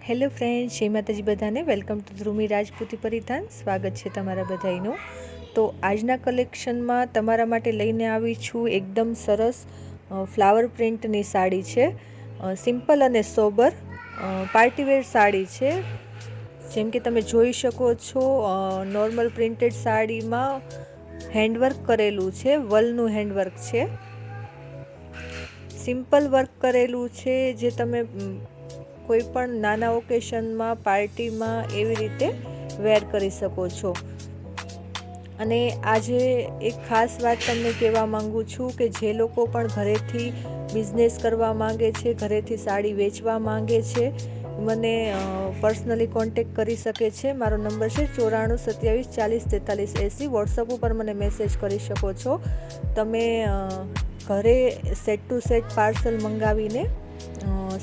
Hello friends, જય માતાજી બધાને. Welcome to Dhrumi Rajputi Paridhan. સ્વાગત છે તમારા બધાનું. તો આજના કલેક્શનમાં તમારા માટે લઈને આવી છું એકદમ સરસ ફ્લાવર પ્રિન્ટની સાડી છે. સિમ્પલ અને સોબર પાર્ટીવેર સાડી છે. જેમ કે તમે જોઈ શકો છો, નોર્મલ પ્રિન્ટેડ સાડીમાં હેન્ડવર્ક કરેલું છે, વલનું હેન્ડવર્ક છે. સિમ્પલ વર્ક કરેલું છે, જે તમે કોઈ પણ નાના ઓકેશનમાં, પાર્ટીમાં એવી રીતે વેર કરી શકો છો. અને આજે એક ખાસ વાત તમને કહેવા માંગુ છું કે જે લોકો પણ ઘરેથી બિઝનેસ કરવા માંગે છે, ઘરેથી સાડી વેચવા માંગે છે, મને પર્સનલી કોન્ટેક્ટ કરી શકે છે. મારો નંબર છે 94 27 40 43 80. વોટ્સઅપ ઉપર મને મેસેજ કરી શકો છો. તમે ઘરે સેટ ટુ સેટ પાર્સલ મંગાવીને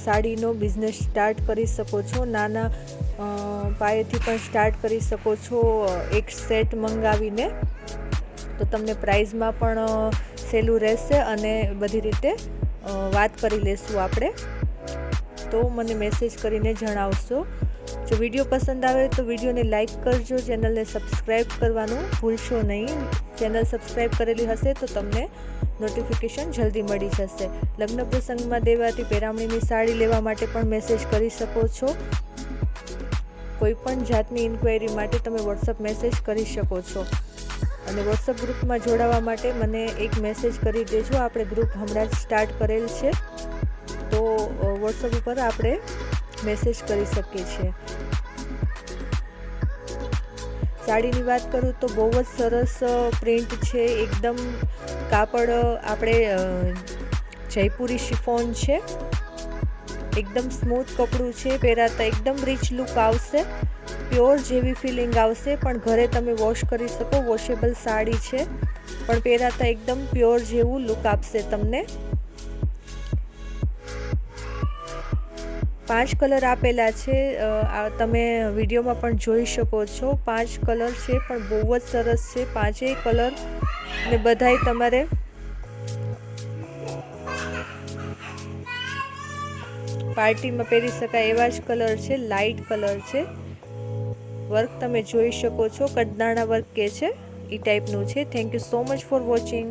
સાડીનો બિઝનેસ સ્ટાર્ટ કરી શકો છો. નાના પાયેથી પણ સ્ટાર્ટ કરી શકો છો એક સેટ મંગાવીને. તો તમને પ્રાઇઝમાં પણ સહેલું રહેશે અને બધી રીતે વાત કરી લેશું આપણે. તો મને મેસેજ કરીને જણાવશો. જો વિડીયો પસંદ આવે તો વિડીયોને લાઇક કરજો, ચેનલને સબસ્ક્રાઈબ કરવાનું ભૂલશો નહીં. ચેનલ સબસ્ક્રાઈબ કરેલી હશે તો તમને નોટિફિકેશન જલ્દી મળી જશે. લગ્ન પ્રસંગમાં દેવાતી પેરામણીની સાડી લેવા માટે પણ મેસેજ કરી શકો છો. કોઈ પણ જાતની ઇન્ક્વાયરી માટે તમે વોટ્સઅપ મેસેજ કરી શકો છો. અને વોટ્સઅપ ગ્રુપમાં જોડાવા માટે મને એક મેસેજ કરી દેજો. આપણે ગ્રુપ હમણાં જ સ્ટાર્ટ કરેલ છે, તો વોટ્સઅપ ઉપર આપણે મેસેજ કરી શકીએ છીએ. સાડીની વાત કરું તો બહુ જ સરસ પ્રિન્ટ છે. એકદમ કાપડ આપણે જયપુરી શિફોન છે. એકદમ સ્મૂથ કપડું છે. પહેરાતા એકદમ રીચ લુક આવશે, પ્યોર જેવી ફિલિંગ આવશે. પણ ઘરે તમે વોશ કરી શકો, વોશેબલ સાડી છે. પણ પહેરાતા એકદમ પ્યોર જેવું લુક આપશે તમને. 5 કલર આપેલા છે, તમે વિડીયોમાં પણ જોઈ શકો છો. 5 કલર છે, પણ બહુ જ સરસ છે 5 કલર. ને બધાય તમારે પાર્ટીમાં પહેરી શકાય એવા જ કલર છે. લાઇટ કલર છે. વર્ક તમે જોઈ શકો છો, કડદાણા વર્ક કે છે એ ટાઈપનું છે. Thank you so much for watching.